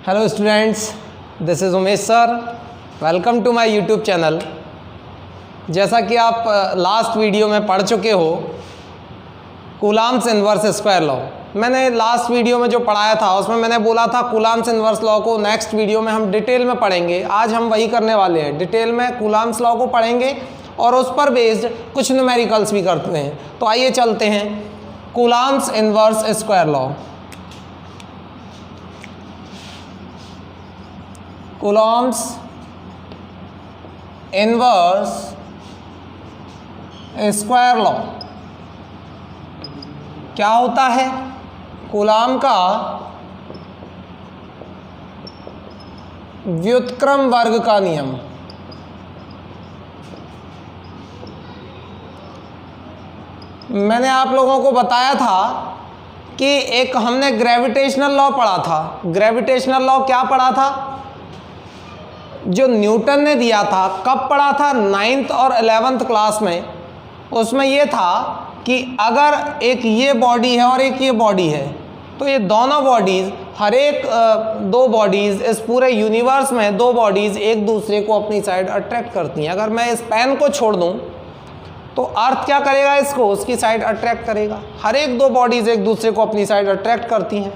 Hello students, this is Umesh sir. Welcome to my YouTube channel. जैसा कि आप last video में पढ़ चुके हो कूलम्ब्स इनवर्स स्क्वायर लॉ। मैंने लास्ट वीडियो में जो पढ़ाया था उसमें मैंने बोला था कूलम्ब्स इनवर्स लॉ को नेक्स्ट वीडियो में हम डिटेल में पढ़ेंगे। आज हम वही करने वाले हैं, डिटेल में कूलम्ब्स लॉ को पढ़ेंगे और उस पर बेस्ड कुछ न्यूमेरिकल्स भी करते हैं। तो आइए चलते हैं Coulomb's inverse square law. Coulomb's inverse square law क्या होता है? कूलम्ब का व्युत्क्रम वर्ग का नियम। मैंने आप लोगों को बताया था कि एक हमने ग्रेविटेशनल लॉ पढ़ा था। ग्रेविटेशनल लॉ क्या पढ़ा था? जो न्यूटन ने दिया था। कब पढ़ा था? 9th और 11th क्लास में। उसमें यह था कि अगर एक ये बॉडी है और एक ये बॉडी है तो ये दोनों बॉडीज़, हर एक दो बॉडीज़ इस पूरे यूनिवर्स में दो बॉडीज़ एक दूसरे को अपनी साइड अट्रैक्ट करती हैं। अगर मैं इस पेन को छोड़ दूं तो अर्थ क्या करेगा? इसको उसकी साइड अट्रैक्ट करेगा। हर एक दो बॉडीज़ एक दूसरे को अपनी साइड अट्रैक्ट करती हैं।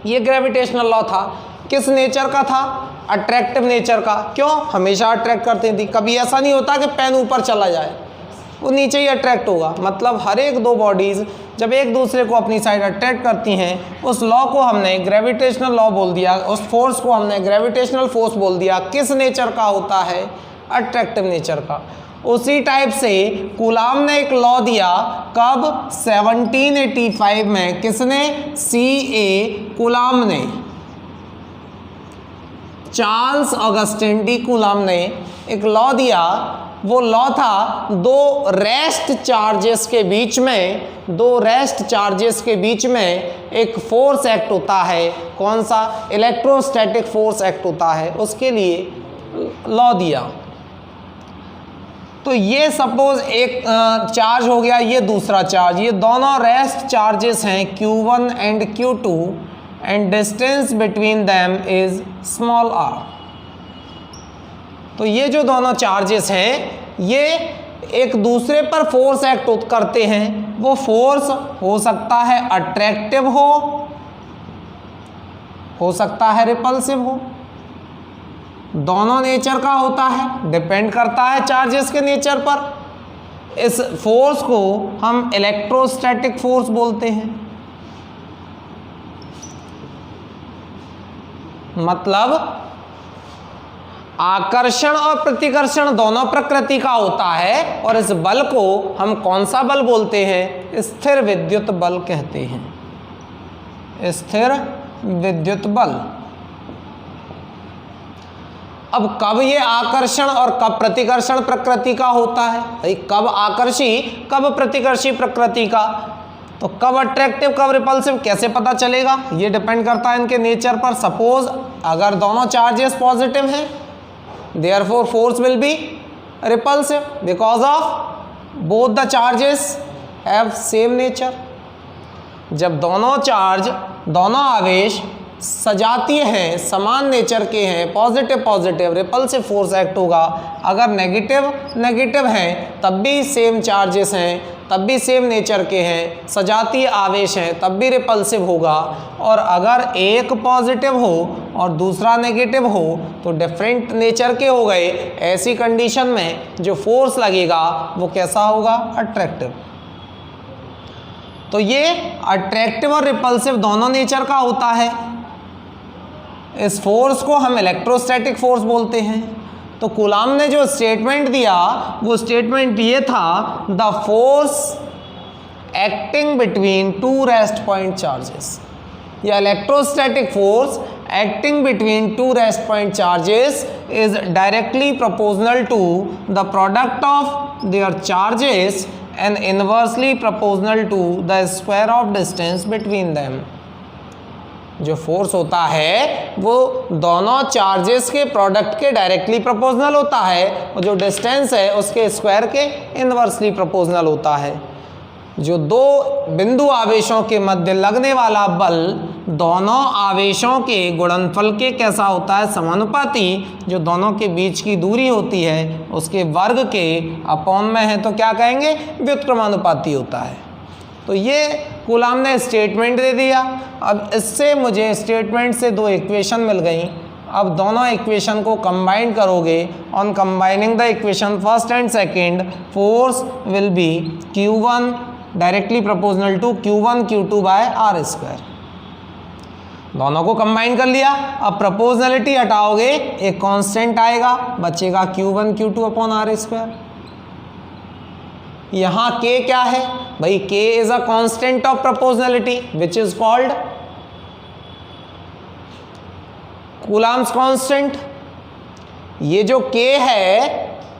ये ग्रेविटेशनल लॉ था। किस नेचर का था? अट्रैक्टिव नेचर का। क्यों? हमेशा अट्रैक्ट करती थी। कभी ऐसा नहीं होता कि पेन ऊपर चला जाए, वो नीचे ही अट्रैक्ट होगा। मतलब हर एक दो बॉडीज़ जब एक दूसरे को अपनी साइड अट्रैक्ट करती हैं, उस लॉ को हमने ग्रेविटेशनल लॉ बोल दिया। उस फोर्स को हमने ग्रेविटेशनल फोर्स बोल दिया। किस नेचर का होता है? अट्रैक्टिव नेचर का। उसी टाइप से कूलम्ब ने एक लॉ दिया। कब? 1785 में। किसने? C.A. कूलम्ब ने, चार्ल्स ऑगस्टिन डी कूलम्ब ने एक लॉ दिया। वो लॉ था दो रेस्ट चार्जेस के बीच में एक फोर्स एक्ट होता है। कौन सा? इलेक्ट्रोस्टैटिक फोर्स एक्ट होता है। उसके लिए लॉ दिया। तो ये सपोज एक चार्ज हो गया, ये दूसरा चार्ज। ये दोनों रेस्ट चार्जेस हैं Q1 and Q2 and distance between them is small r। तो ये जो दोनों चार्जेस हैं ये एक दूसरे पर फोर्स एक्ट करते हैं। वो फोर्स हो सकता है अट्रैक्टिव हो सकता है रिपल्सिव हो। दोनों नेचर का होता है, डिपेंड करता है चार्जेस के नेचर पर। इस फोर्स को हम इलेक्ट्रोस्टैटिक फोर्स बोलते हैं। मतलब आकर्षण और प्रतिकर्षण दोनों प्रकृति का होता है। और इस बल को हम कौन सा बल बोलते हैं? स्थिर विद्युत बल कहते हैं। स्थिर विद्युत बल। अब कब ये आकर्षण और कब प्रतिकर्षण प्रकृति का होता है? भाई कब आकर्षी कब प्रतिकर्षी प्रकृति का? तो कब अट्रैक्टिव कब रिपल्सिव कैसे पता चलेगा? ये डिपेंड करता है इनके नेचर पर। सपोज अगर दोनों चार्जेस पॉजिटिव हैं, therefore force will B repulsive because of both the charges have same nature. जब दोनों आवेश सजातीय हैं, समान नेचर के हैं, पॉजिटिव रिपल्सिव फोर्स एक्ट होगा। अगर नेगेटिव हैं तब भी सेम चार्जेस हैं, तब भी सेम नेचर के हैं, सजातीय आवेश हैं, तब भी रिपल्सिव होगा। और अगर एक पॉजिटिव हो और दूसरा नेगेटिव हो तो डिफरेंट नेचर के हो गए। ऐसी कंडीशन में जो फोर्स लगेगा वो कैसा होगा? अट्रैक्टिव। तो ये अट्रैक्टिव और रिपल्सिव दोनों नेचर का होता है। इस फोर्स को हम इलेक्ट्रोस्टैटिक फोर्स बोलते हैं। तो कूलम्ब ने जो स्टेटमेंट दिया वो स्टेटमेंट ये था, the force acting between two rest point charges, या electrostatic force acting between two rest point charges is directly proportional to the product of their charges and inversely proportional to the square of distance between them. जो force होता है वो दोनों charges के product के directly proportional होता है और जो डिस्टेंस है उसके स्क्वायर के इनवर्सली प्रोपोर्शनल होता है। जो दो बिंदु आवेशों के मध्य लगने वाला बल दोनों आवेशों के गुणनफल के कैसा होता है, समानुपाती। जो दोनों के बीच की दूरी होती है उसके वर्ग के अपॉन में है तो क्या कहेंगे, व्युत्क्रमानुपाती होता है। तो ये कूलाम ने स्टेटमेंट दे दिया। अब इससे मुझे स्टेटमेंट से दो इक्वेशन मिल गई। अब दोनों इक्वेशन को कंबाइन करोगे, on combining the equation first and second, force will be Q1 directly proportional to Q1 Q2 by are square. दोनों को कंबाइन कर लिया। अब प्रोपोर्शनलिटी हटाओगे, एक कांस्टेंट आएगा, बचेगा Q1 Q2 upon R square. यहाँ K क्या है भाई, K is a constant of proportionality which is called Coulomb's constant. ये जो K है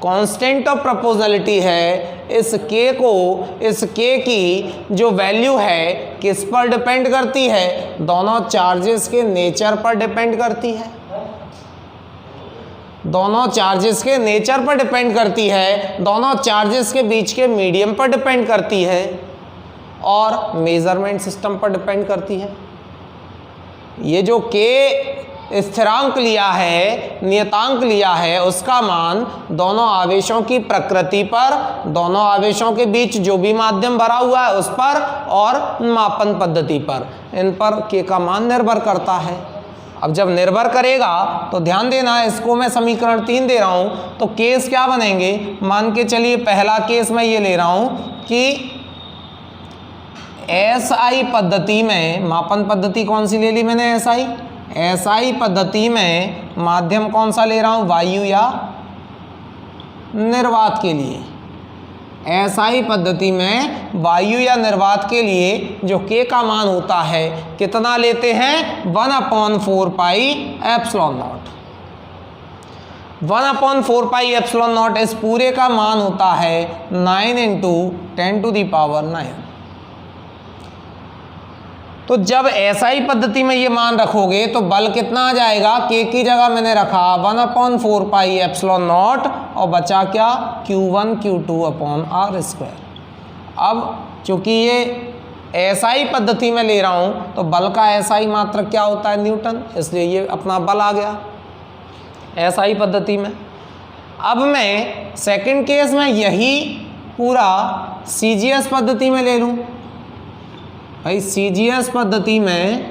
कांस्टेंट ऑफ प्रोपोर्शनलिटी है, इस K को, इस K की जो वैल्यू है किस पर डिपेंड करती है, दोनों चार्जेस के नेचर पर डिपेंड करती है। दोनों चार्जेस के नेचर पर डिपेंड करती है, दोनों चार्जेस के बीच के मीडियम पर डिपेंड करती है और मेजरमेंट सिस्टम पर डिपेंड करती है। ये जो K स्थिरांक लिया है, नियतांक लिया है, उसका मान दोनों आवेशों की प्रकृति पर, दोनों आवेशों के बीच जो भी माध्यम भरा हुआ है उस पर और मापन पद्धति पर, इन पर K का मान निर्भर करता है। अब जब निर्भर करेगा तो ध्यान देना, इसको मैं समीकरण 3 दे रहा हूँ तो केस क्या बनेंगे, मान के चलिए पहला केस मैं ये ले रहा हूँ कि SI पद्धति में, मापन पद्धति कौन सी ले ली मैंने, SI पद्धति में माध्यम कौन सा ले रहा हूँ, वायु या निर्वात के लिए। SI पद्धति में वायु या निर्वात के लिए जो K का मान होता है कितना लेते हैं, 1/4 pi epsilon not. 1/4 pi epsilon not इस पूरे का मान होता है 9 × 10⁹। तो जब SI पद्धति में ये मान रखोगे तो बल कितना आ जाएगा, K की जगह मैंने रखा 1/4 पाई एप्सिलॉन नॉट और बचा क्या, Q1 Q2 upon R square. अब चूंकि ये SI पद्धति में ले रहा हूँ तो बल का SI मात्रक क्या होता है, न्यूटन, इसलिए ये अपना बल आ गया SI पद्धति में। अब मैं सेकंड केस में यही पूरा CGS पद्धति में ले लूँ। भाई CGS पद्धति में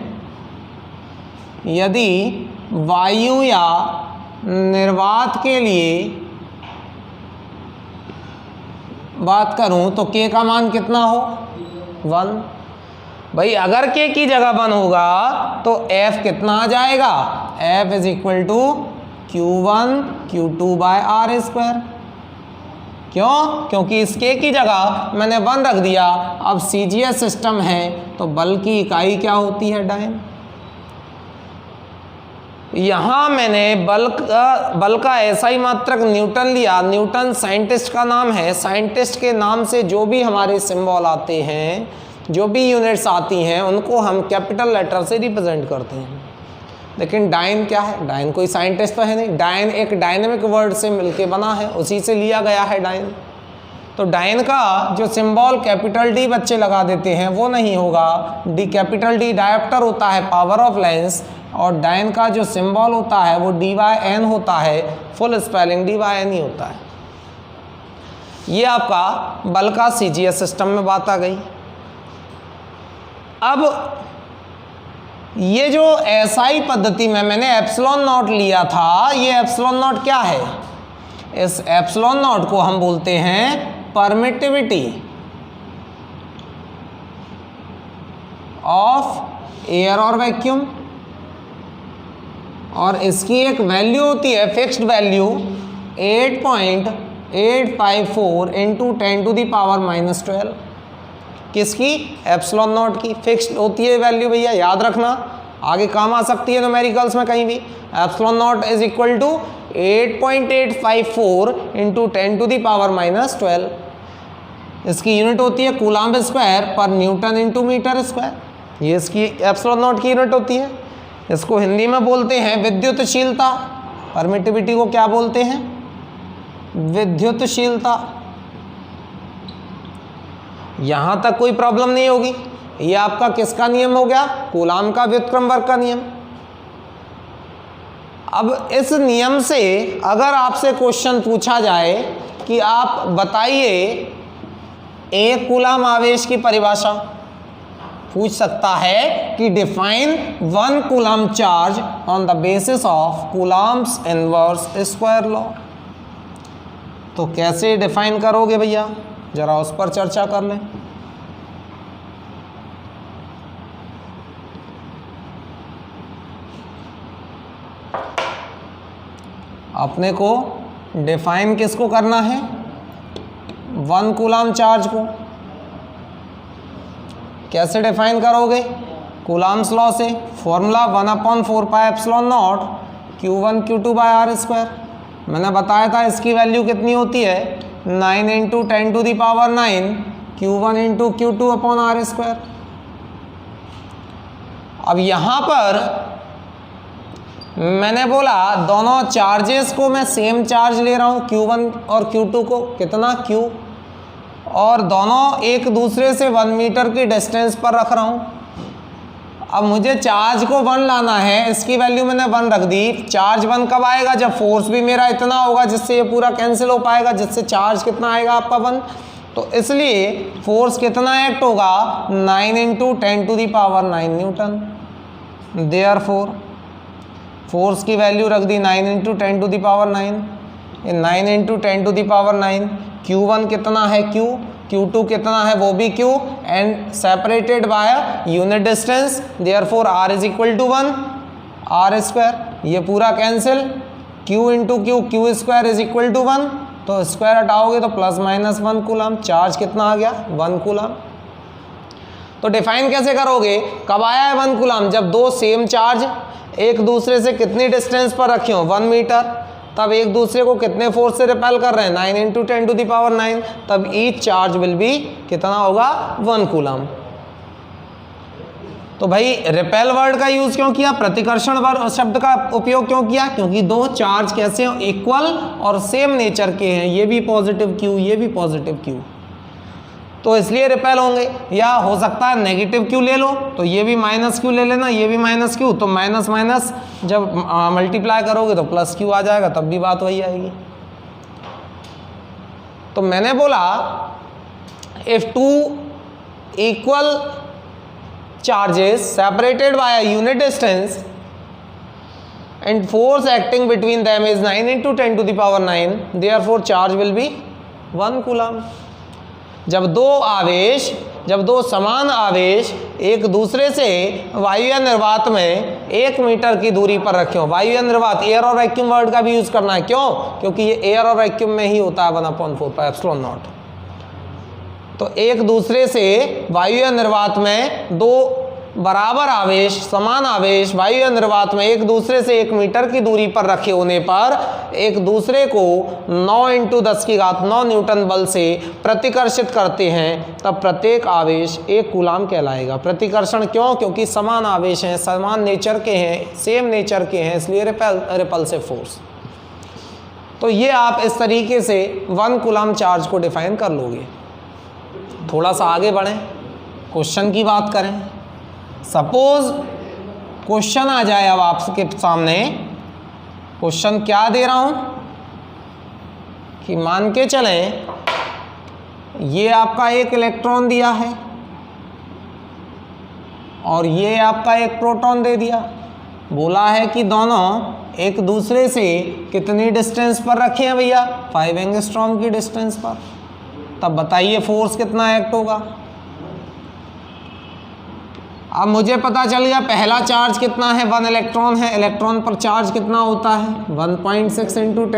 यदि वायु या निर्वात के लिए बात करूं तो K का मान कितना हो, 1। भाई अगर K की जगह 1 होगा तो F कितना आ जाएगा, F = Q1 Q2 by are square. क्यों, क्योंकि इस K की जगह मैंने 1 रख दिया। अब CGS सिस्टम है तो बल की इकाई क्या होती है, डायन। यहाँ मैंने बल का SI मात्रक न्यूटन लिया। न्यूटन साइंटिस्ट का नाम है, साइंटिस्ट के नाम से जो भी हमारे सिंबल आते हैं, जो भी यूनिट्स आती हैं, उनको हम कैपिटल लेटर से रिप्रेजेंट करते हैं। लेकिन डायन क्या है, डायन कोई साइंटिस्ट तो है नहीं, डायन एक डायनेमिक वर्ड से मिलके बना है, उसी से लिया गया है डायन। तो डायन का जो सिंबल कैपिटल D बच्चे लगा देते हैं वो नहीं होगा, कैपिटल D डायोप्टर होता है, पावर ऑफ लेंस, और डायन का जो सिंबल होता है वो D/N होता है, फुल स्पेलिंग D/N ही होता है। ये आपका बल का CGS सिस्टम में बात आ गई। अब ये जो SI पद्धति में मैंने एप्सिलॉन नॉट लिया था, ये एप्सिलॉन नॉट क्या है, इस एप्सिलॉन नॉट को हम बोलते हैं परमिटिविटी ऑफ एयर और वैक्यूम, और इसकी एक वैल्यू होती है फिक्स्ड वैल्यू 8.854 × 10⁻⁻12। किसकी, एप्सिलॉन नॉट की फिक्स्ड होती है वैल्यू भैया, याद रखना, आगे काम आ सकती है न्यूमेरिकल्स में कहीं भी। Epsilon not = 8.854 × 10⁻⁻12। इसकी यूनिट होती है कूलाम्ब स्क्वायर पर न्यूटन × मीटर स्क्वायर। ये इसकी एप्सिलॉन नॉट की यूनिट होती है। इसको हिंदी में बोलते हैं विद्युतशीलता। परमिटिविटी को क्या बोलते हैं, विद्युतशीलता। यहाँ तक कोई प्रॉब्लम नहीं होगी। ये आपका किसका नियम हो गया? कूलाम का व्युत्क्रम वर्ग का नियम। अब इस नियम से अगर आपसे क्वेश्चन पूछा जाए कि आप बताइए एक कूलाम आवेश की परिभाषा, पूछ सकता है कि define 1 coulomb charge on the basis of coulombs inverse square law, तो कैसे डिफाइन करोगे भैया, जरा उस पर चर्चा कर लें। अपने को डिफाइन किसको करना है? 1 कूलाम चार्ज को। कैसे डिफाइन करोगे? कूलाम्स लॉ से। Formula 1/4πε0 Q1 Q2 by are square. मैंने बताया था इसकी वैल्यू कितनी होती है? 9 × 10⁹ Q1 × Q2 upon R square. अब यहाँ पर मैंने बोला दोनों चार्जेस को मैं सेम चार्ज ले रहा हूँ, Q1 और Q2 को, कितना Q, और दोनों एक दूसरे से 1 मीटर की डिस्टेंस पर रख रहा हूँ। अब मुझे चार्ज को 1 लाना है, इसकी वैल्यू मैंने 1 रख दी। चार्ज 1 कब आएगा? जब फोर्स भी मेरा इतना होगा जिससे ये पूरा कैंसिल हो पाएगा, जिससे चार्ज कितना आएगा आपका 1। तो इसलिए फोर्स कितना एक्ट होगा? 9 × 10⁹ न्यूटन। देयरफॉर फोर्स की वैल्यू रख दी 9 × 10⁹। 9 × 10⁹ Q1 कितना है? Q, Q2 कितना है? वो भी Q, and separated by unit distance, therefore R = 1 R square. ये पूरा कैंसिल, Q × Q, Q² = 1, तो स्क्वायर हटाओगे तो ±1 कूलाम। चार्ज कितना आ गया? 1 कूलाम। तो डिफाइन कैसे करोगे? कब आया है 1 कूलाम? जब दो सेम चार्ज एक दूसरे से कितनी डिस्टेंस पर रखे हो? 1 मीटर। तब एक दूसरे को कितने फोर्स से रिपेल कर रहे हैं? 9 × 10⁹। तब ईच चार्ज विल बी कितना होगा? 1 कूलाम। तो भाई रिपेल वर्ड का यूज क्यों किया? प्रतिकर्षण वर्ड शब्द का उपयोग क्यों किया? क्योंकि दो चार्ज कैसे हो? इक्वल और सेम नेचर के हैं, ये भी पॉजिटिव Q, ये भी पॉजिटिव Q, तो इसलिए रिपेल होंगे। या हो सकता है नेगेटिव Q ले लो, तो ये भी -Q ले लेना, ये भी -Q, तो माइनस माइनस जब मल्टीप्लाई करोगे तो +Q आ जाएगा, तब भी बात वही आएगी। तो मैंने बोला if 2 equal charges separated by a unit distance and force acting between them is 9 × 10⁹, therefore charge will be 1 coulomb. जब दो समान आवेश एक दूसरे से वायु या निर्वात में 1 मीटर की दूरी पर रखे हो, वायु या निर्वात, एयर और वैक्यूम वर्ड का भी यूज करना है। क्यों? क्योंकि ये एयर और वैक्यूम में ही होता है 1/4πε0। तो एक दूसरे से वायु या निर्वात में दो बराबर आवेश, समान आवेश वायु या निर्वात में एक दूसरे से 1 मीटर की दूरी पर रखे होने पर एक दूसरे को 9 × 10⁹ न्यूटन बल से प्रतिकर्षित करते हैं, तब प्रत्येक आवेश 1 कूलाम कहलाएगा। प्रतिकर्षण क्यों? क्योंकि समान आवेश हैं, समान नेचर के हैं, सेम नेचर के हैं, इसलिए रिपल्सिव फोर्स। तो ये आप इस तरीके से 1 कूलाम चार्ज को डिफाइन कर लोगे। थोड़ा सा आगे बढ़ें, क्वेश्चन की बात करें। सपोज क्वेश्चन आ जाए अब आपके सामने, क्वेश्चन क्या दे रहा हूं कि मान के चलें ये आपका एक इलेक्ट्रॉन दिया है और ये आपका एक प्रोटॉन दे दिया। बोला है कि दोनों एक दूसरे से कितनी डिस्टेंस पर रखे हैं भैया? 5 एंगस्ट्रॉम की डिस्टेंस पर। तब बताइए फोर्स कितना एक्ट होगा? अब मुझे पता चल गया पहला चार्ज कितना है? 1 इलेक्ट्रॉन है। इलेक्ट्रॉन पर चार्ज कितना होता है? 1.6 ×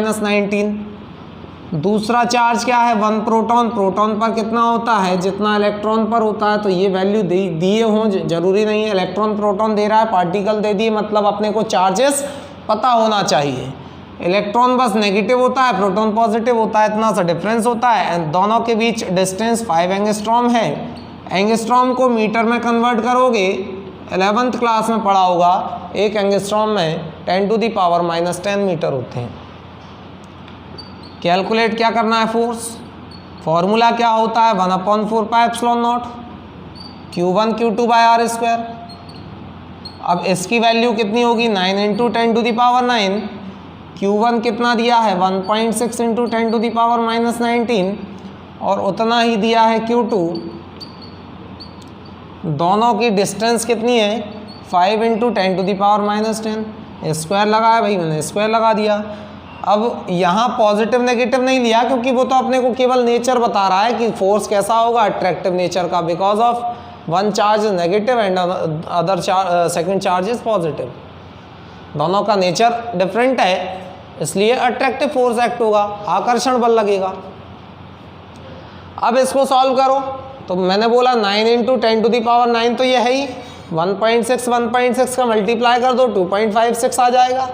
10⁻⁹ दूसरा चार्ज क्या है? 1 प्रोटॉन। प्रोटॉन पर कितना होता है? जितना इलेक्ट्रॉन पर होता है। तो ये वैल्यू दिए हों, जरूरी नहीं है। इलेक्ट्रॉन प्रोटॉन दे रहा है, पार्टिकल दे दिए, मतलब अपने को चार्जेस पता होना चाहिए। इलेक्ट्रॉन बस नेगेटिव होता है, प्रोटॉन पॉजिटिव होता है, इतना सा डिफरेंस होता है। दोनों के बीच डिस्टेंस 5 एंगस्ट्रॉम है। एंगस्ट्रॉम को मीटर में कन्वर्ट करोगे, 11th क्लास में पढ़ा होगा, 1 एंगस्ट्रॉम में 10⁻⁻10 मीटर होते हैं। कैलकुलेट क्या करना है? फोर्स। फॉर्मूला क्या होता है? 1/4πε0 Q1 Q2 by are square. अब इसकी वैल्यू कितनी होगी 9 into 10 to the power 9। Q1 कितना दिया है 1.6 into 10 to the power minus 19 और उतना ही दिया है Q2। दोनों की डिस्टेंस कितनी है 5 into 10 to the power minus 10। Square लगा है भाई, मैंने स्क्वायर लगा दिया। अब यहाँ पॉजिटिव नेगेटिव नहीं लिया क्योंकि वो तो अपने को केवल नेचर बता रहा है कि फोर्स कैसा होगा, अट्रैक्टिव नेचर का, because of one charge is negative and other second charge is positive. दोनों का नेचर डिफरेंट है, इसलिए अट्रैक्टिव फोर्स एक्ट होगा, आकर्षण बल लगेगा। अब इसको सॉल्व करो तो मैंने बोला 9 इंटू 10 टू द पावर 9 तो ये है ही 1.6 का मल्टीप्लाई कर दो 2.56 आ जाएगा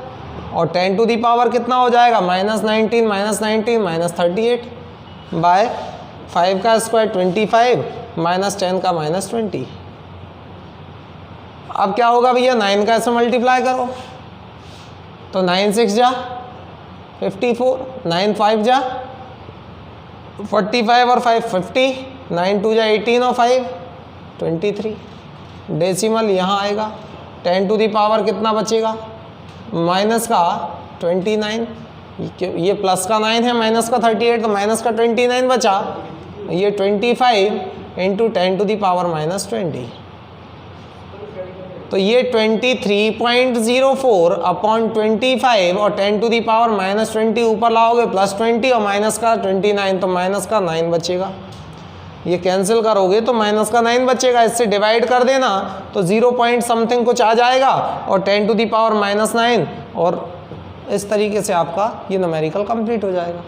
और 10 टू द पावर कितना हो जाएगा -19 माइनस 38 बाय 5 का स्क्वायर 25 माइनस 10 का -20। अब क्या होगा भैया 9 का ऐसे मल्टीप्लाई करो तो 9 6 जा 54, 9 5 जा 45 और 5 50, 9 2 जा 18 और 5 23। डेसिमल यहाँ आएगा 10 टू द पावर कितना बचेगा माइनस का 29, ये प्लस का 9 है माइनस का 38 तो माइनस का 29 बचा, ये 25 इंटू 10 टू द पावर -20 तो ये 23.04 अपॉन 25 और 10 टू द पावर -20 ऊपर लाओगे +20 और माइनस का 29 तो माइनस का 9 बचेगा। ये कैंसिल करोगे तो माइनस का 9 बचेगा, इससे डिवाइड कर देना तो 0 पॉइंट समथिंग कुछ आ जाएगा और 10 टू द पावर -9 और इस तरीके से आपका ये न्यूमेरिकल कंप्लीट हो जाएगा।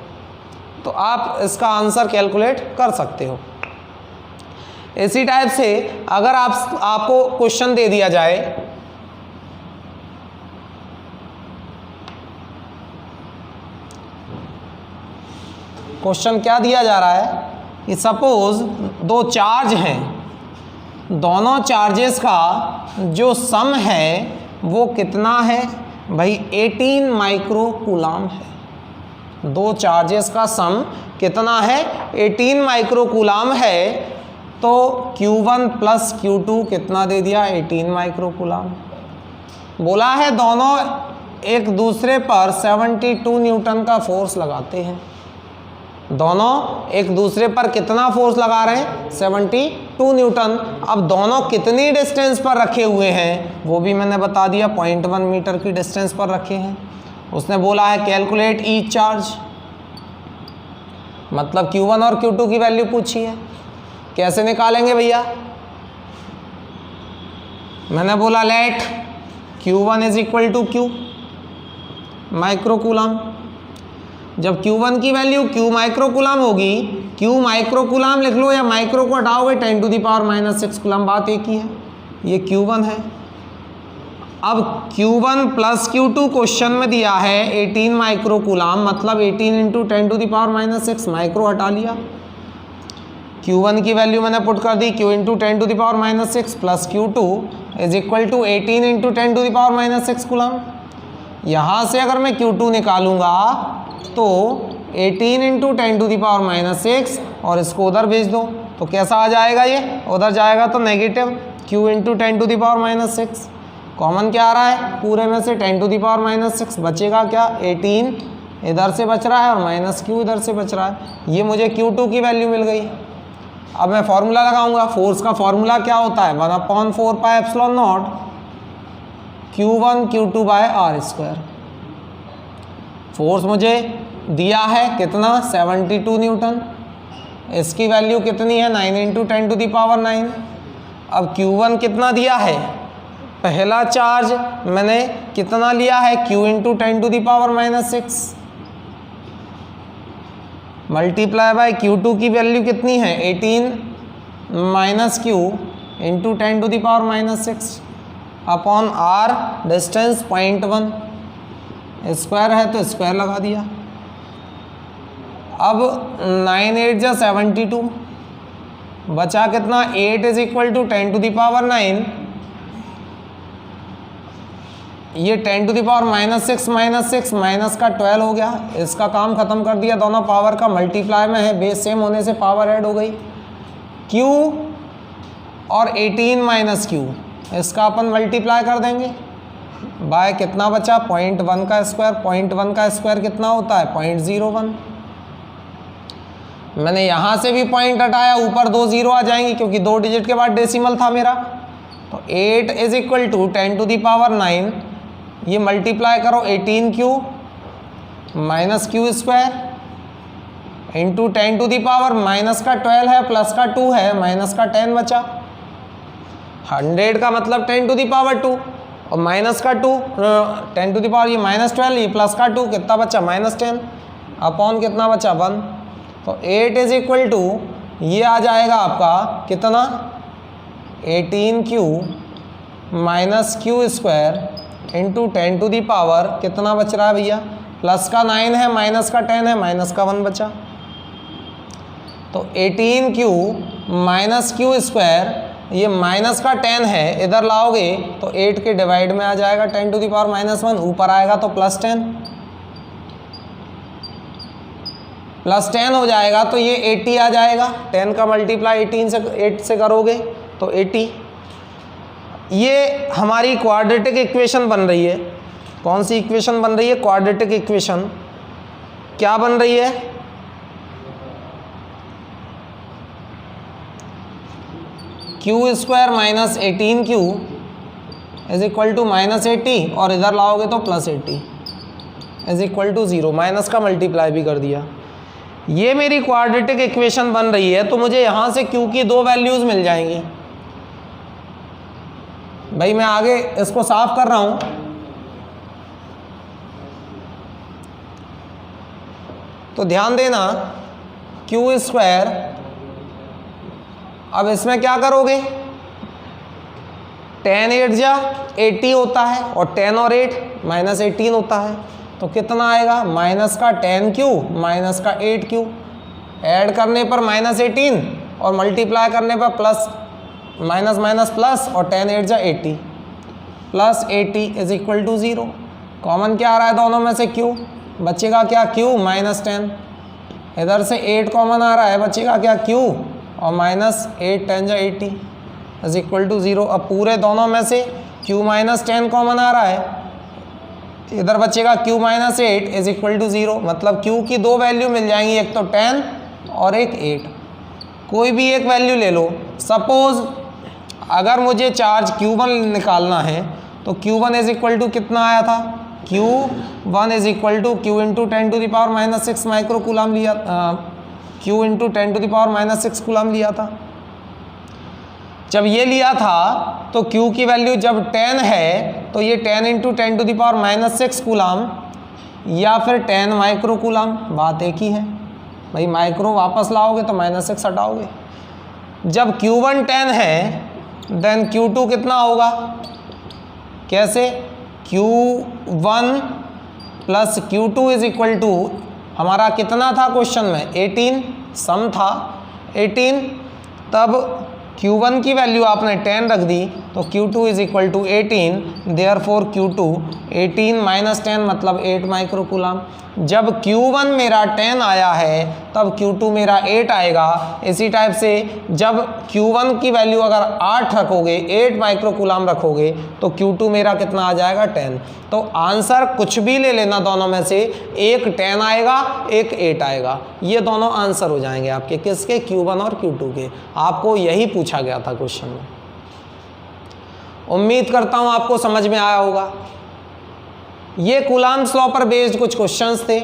तो आप इसका आंसर कैलकुलेट कर सकते हो। इसी टाइप से अगर आपको क्वेश्चन दे दिया जाए क्वेश्चन क्या दिया जा रहा है कि सपोज दो चार्ज हैं, दोनों चार्जेस का जो सम है वो कितना है भाई 18 माइक्रो कूलाम है। दो चार्जेस का सम कितना है 18 माइक्रो कूलाम है तो Q1 प्लस Q2 कितना दे दिया 18 माइक्रो कूलाम। बोला है दोनों एक दूसरे पर 72 न्यूटन का फोर्स लगाते हैं। दोनों एक दूसरे पर कितना फोर्स लगा रहे हैं 72 न्यूटन। अब दोनों कितनी डिस्टेंस पर रखे हुए हैं वो भी मैंने बता दिया 0.1 मीटर की डिस्टेंस पर रखे हैं। उसने बोला है कैलकुलेट ईच चार्ज, मतलब Q1 और Q2 की वैल्यू पूछी है। कैसे निकालेंगे भैया, मैंने बोला let Q1 is equal to Q micro coulomb. जब Q1 की वैल्यू Q माइक्रो कूलाम होगी, Q माइक्रो कूलाम लिख लो या माइक्रो को हटाओगे 10 टू द पावर -6 कूलाम, बात एक ही है। ये Q1 है। अब Q1 प्लस Q2 क्वेश्चन में दिया है 18 माइक्रो कूलाम, मतलब 18 into 10 to the power -6, micro हटा लिया। Q1 की वैल्यू मैंने पुट कर दी Q into 10 to the power -6 plus Q2 is equal to 18 into 10 to the power -6 coulomb. यहाँ से अगर मैं Q2 निकालूंगा तो 18 इंटू 10 टू द पावर -6 और इसको उधर भेज दो तो कैसा आ जाएगा, ये उधर जाएगा तो negative Q into 10 to the power -6। Common क्या आ रहा है पूरे में से 10 टू द पावर -6, बचेगा क्या 18 इधर से बच रहा है और -Q इधर से बच रहा है। ये मुझे Q2 की वैल्यू मिल गई। अब मैं फॉर्मूला लगाऊंगा। फोर्स का फॉर्मूला क्या होता है 1/4 pi epsilon naught Q1 Q2 by are square. Force मुझे दिया है कितना 72 न्यूटन, इसकी वैल्यू कितनी है 9 इंटू 10 टू द पावर 9। अब Q1 कितना दिया है, पहला चार्ज मैंने कितना लिया है Q into 10 to the power -6 multiply by Q2 की वैल्यू कितनी है 18 minus Q into 10 to the power -6 upon R distance 0.1, square है तो स्क्वायर लगा दिया। अब 9 8 जा 72, बचा कितना 8 is equal to 10 to the power 9। ये 10 टू द पावर -6 माइनस का 12 हो गया। इसका काम खत्म कर दिया, दोनों पावर का मल्टीप्लाई में है, बेस सेम होने से पावर ऐड हो गई। Q और 18 माइनस क्यू, इसका अपन मल्टीप्लाई कर देंगे बाय कितना बचा 0.1 का स्क्वायर। 0.1 का स्क्वायर कितना होता है 0.01। मैंने यहाँ से भी पॉइंट हटाया, ऊपर 2 0 आ जाएंगी क्योंकि 2 डिजिट के बाद डेसिमल था मेरा। तो 8 is equal to 10 to the power 9, ये मल्टीप्लाई करो 18 Q minus Q square into 10 to the power minus का 12 है प्लस का 2 है माइनस का 10 बचा। 100 का मतलब 10 टू द पावर 2 और माइनस का 2 10 टू द पावर ये माइनस 12, ये प्लस का 2 कितना बचा -10 अपॉन कितना बचा 1। तो 8 इज इक्वल टू ये आ जाएगा आपका कितना 18 Q minus Q square into 10 to the power कितना बच रहा है भैया, प्लस का 9 है माइनस का 10 है माइनस का 1 बचा। तो 18 क्यू माइनस क्यू स्क्वायर, ये माइनस का 10 है, इधर लाओगे तो 8 के डिवाइड में आ जाएगा 10 टू द पावर -1, ऊपर आएगा तो प्लस 10 हो जाएगा। तो ये 80 आ जाएगा। 10 का मल्टीप्लाई 8 से करोगे तो 80। ये हमारी क्वाड्रेटिक इक्वेशन बन रही है। कौन सी इक्वेशन बन रही है, क्वाड्रेटिक इक्वेशन। क्या बन रही है, Q square minus 18 Q is equal to -80 और इधर लाओगे तो +80 इज इक्वल टू 0, माइनस का मल्टीप्लाई भी कर दिया। ये मेरी क्वाड्रेटिक इक्वेशन बन रही है। तो मुझे यहाँ से क्यू की 2 वैल्यूज़ मिल जाएंगी। भाई मैं आगे इसको साफ कर रहा हूँ। तो ध्यान देना क्यू स्क्वायर, अब इसमें क्या करोगे 10 8 जा 80 होता है और 10 और 8 -18 होता है। तो कितना आएगा माइनस का 10 क्यू माइनस का 8 क्यू, ऐड करने पर -18 और मल्टीप्लाई करने पर प्लस माइनस माइनस प्लस और 10 8 जा 80 plus 80 is equal to 0। Common क्या आ रहा है दोनों में से क्यू, बचेगा क्या क्यू -10, इधर से 8 कॉमन आ रहा है, बचेगा क्या क्यू और -8 10 जा 80 इज इक्वल टू 0। अब पूरे दोनों में से q -10 कॉमन आ रहा है, इधर बचेगा q -8 इज इक्वल टू 0। मतलब q की 2 वैल्यू मिल जाएंगी, एक तो 10 और एक 8। कोई भी एक वैल्यू ले लो। सपोज अगर मुझे चार्ज q1 निकालना है तो q1 इज इक्वल टू कितना आया था, q1 is equal to q into 10 to the power -6 micro coulomb लिया, q into 10 to the power -6 coulomb लिया था। जब ये लिया था तो q की वैल्यू जब 10 है तो ये 10 into 10 to the power -6 coulomb या फिर 10 माइक्रो कूलम, बात एक ही है भाई। माइक्रो वापस लाओगे तो -6 हटाओगे। जब q1 10 है देन q2 कितना होगा, कैसे, q1 plus q2 is equal to, हमारा कितना था क्वेश्चन में 18, सम था 18, तब q1 की वैल्यू आपने 10 रख दी तो q2 is equal to 18, therefore q2 18 minus 10 मतलब 8 माइक्रो कूलम। जब q1 मेरा 10 आया है तब q2 मेरा 8 आएगा। इसी टाइप से जब q1 की वैल्यू अगर 8 रखोगे, 8 माइक्रो कूलम रखोगे तो q2 मेरा कितना आ जाएगा 10। तो आंसर कुछ भी ले लेना दोनों में से, एक 10 आएगा एक 8 आएगा, ये दोनों आंसर हो जाएंगे आपके, किसके, q1 और q2 के। आपको यही पूछा गया था क्वेश्चन में। उम्मीद करता हूँ आपको समझ में आया होगा। ये कूलम्ब्स लॉ पर बेस्ड कुछ क्वेश्चंस थे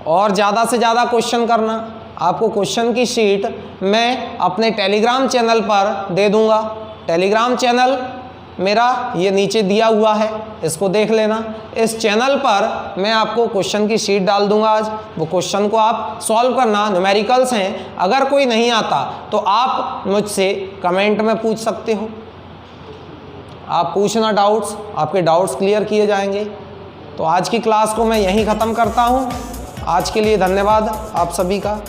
और ज़्यादा से ज़्यादा क्वेश्चन करना। आपको क्वेश्चन की शीट मैं अपने टेलीग्राम चैनल पर दे दूंगा। टेलीग्राम चैनल मेरा ये नीचे दिया हुआ है, इसको देख लेना। इस चैनल पर मैं आपको क्वेश्चन की शीट डाल दूंगा आज, वो क्वेश्चन को आप सॉल्व करना। न्यूमेरिकल्स हैं, अगर कोई नहीं आता तो आप मुझसे कमेंट में पूछ सकते हो। आप पूछना डाउट्स, आपके डाउट्स क्लियर किए जाएंगे। तो आज की क्लास को मैं यहीं ख़त्म करता हूँ। आज के लिए धन्यवाद आप सभी का।